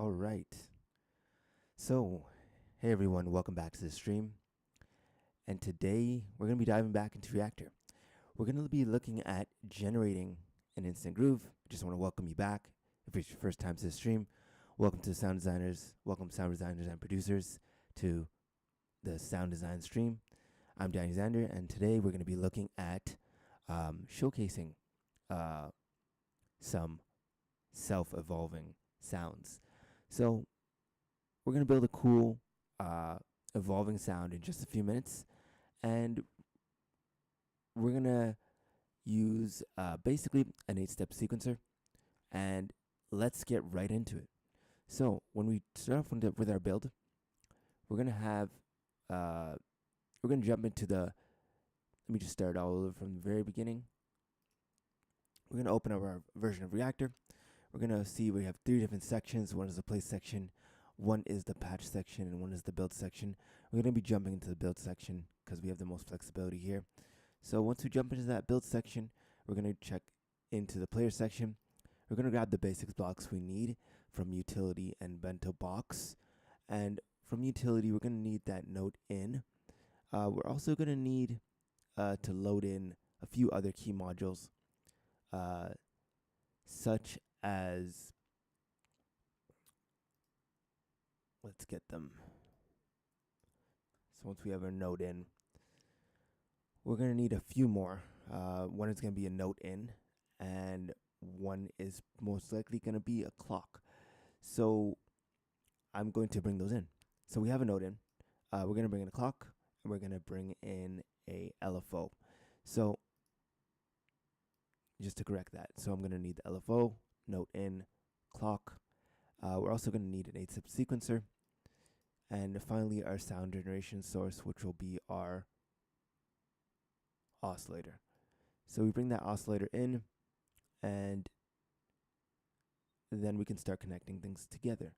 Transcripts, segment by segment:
All right. So, hey everyone, welcome back to the stream. And today we're going to be diving back into Reactor. We're going to be looking at generating an instant groove. I just want to welcome you back. If it's your first time to the stream, welcome to sound designers, and producers to the sound design stream. I'm DannyXander, and today we're going to be looking at showcasing some self-evolving sounds. So we're going to build a cool evolving sound in just a few minutes, and we're going to use basically an 8-step sequencer, and let's get right into it. So when we start off with our build, we're going to have we're going to jump into let me just start all over from the very beginning. We're going to open up our version of Reactor. We're going to see we have 3 different sections. One is the play section, one is the patch section, and one is the build section. We're going to be jumping into the build section because we have the most flexibility here. So once we jump into that build section, we're going to check into the player section. We're going to grab the basics blocks we need from utility and bento box. And from utility, we're going to need that note in. We're also going to need to load in a few other key modules, such as, let's get them. So once we have our note in, we're going to need a few more. One is going to be a note in, and one is most likely going to be a clock. So I'm going to bring those in. So we have a note in. We're going to bring in a clock, and we're going to bring in a LFO. So just to correct that, so I'm going to need the LFO, note in, clock. We're also going to need an 8-step sequencer, and finally our sound generation source, which will be our oscillator. So we bring that oscillator in, and then we can start connecting things together.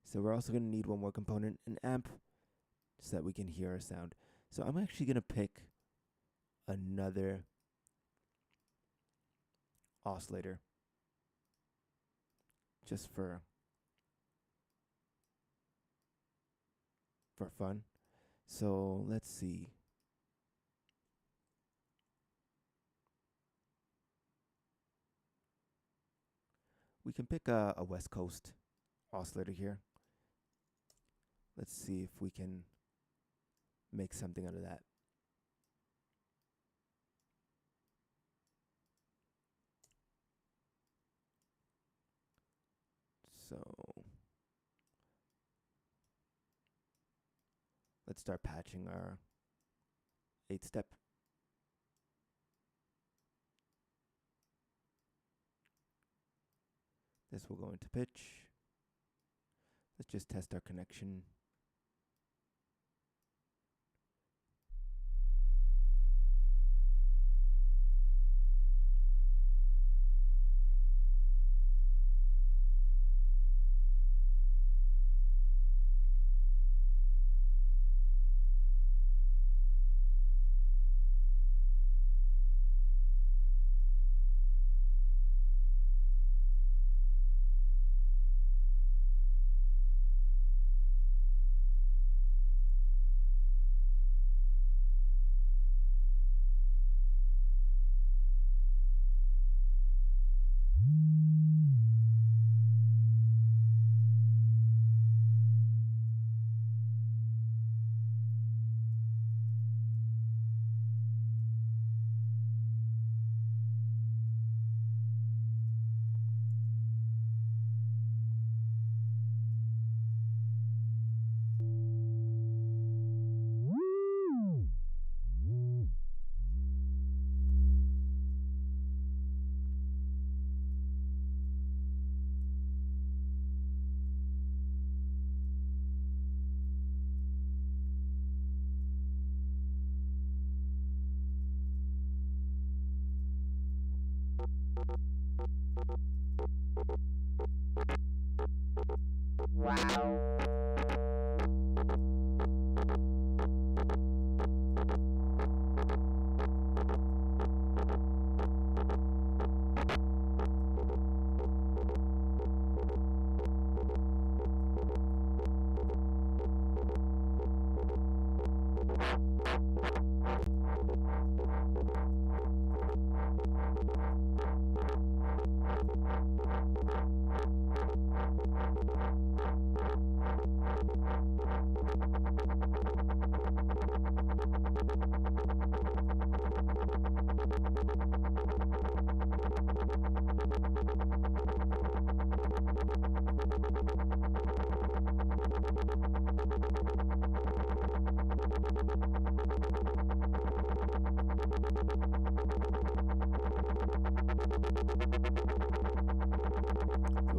So we're also going to need one more component, an amp, so that we can hear our sound. So I'm actually going to pick another oscillator just for fun. So let's see. We can pick a West Coast oscillator here. Let's see if we can make something out of that. So let's start patching our 8-step. This will go into pitch. Let's just test our connection.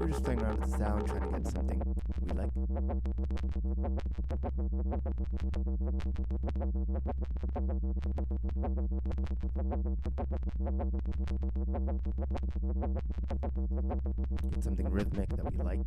we're just playing around with the sound, trying to get something we like. Get something rhythmic that we like.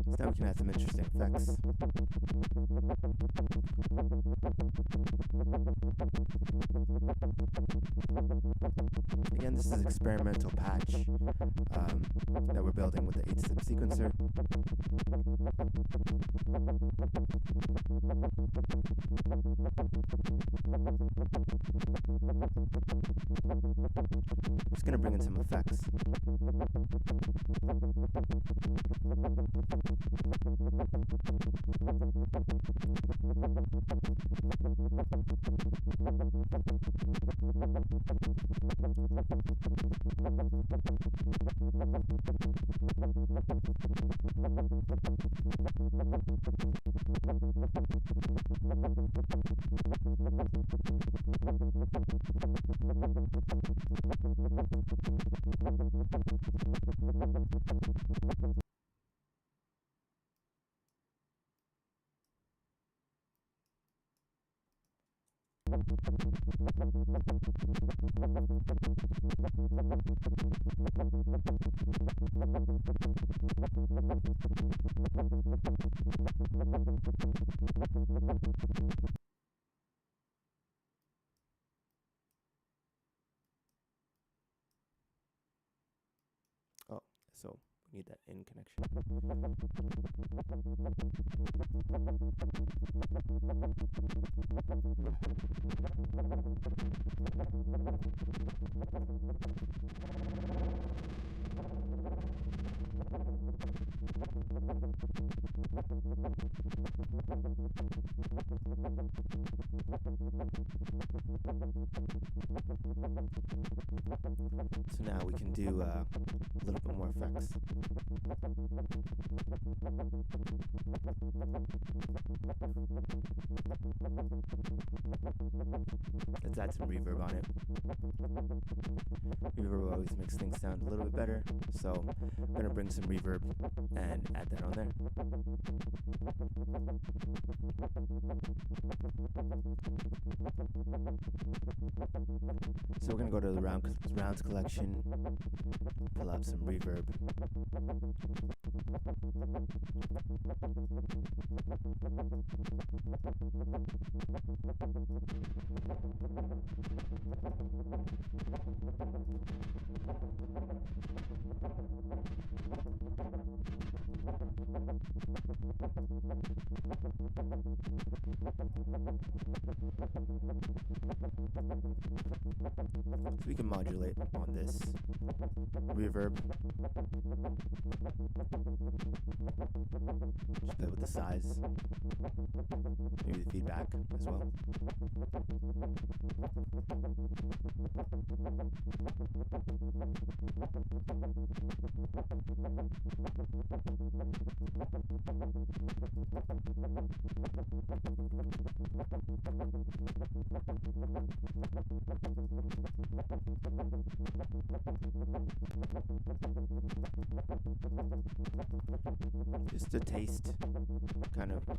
So now we can add some interesting effects. Again, this is experimental patch that we're building with the 8-step sequencer. I'm just going to bring in some effects. Oh, so we need that in connection. So now we can do a little bit more effects. Let's add some reverb on it. Reverb always makes things sound a little bit better, so I'm going to bring some reverb and add that on there. So we're going to go to the rounds collection, pull out some reverb. So we can modulate on this reverb. Just play with the size, maybe the feedback as well. Just a taste, kind of. See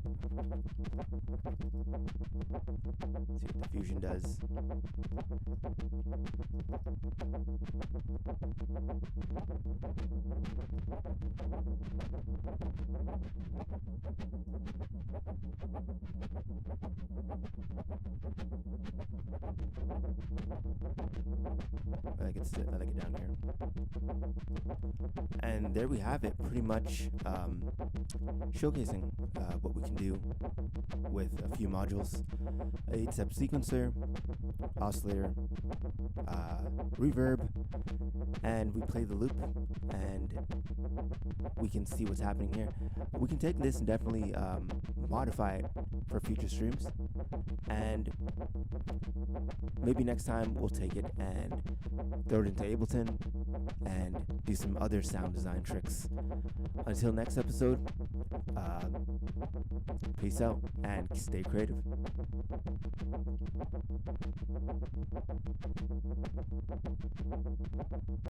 what the fusion does. I like it down here. And there we have it, pretty much showcasing what we can do with a few modules: 8-step sequencer, oscillator, reverb, and we play the loop, and we can see what's happening here. We can take this and definitely modify it for future streams, and maybe next time we'll take it and throw it into Ableton and do some other sound design tricks. Until next episode, peace out and stay creative.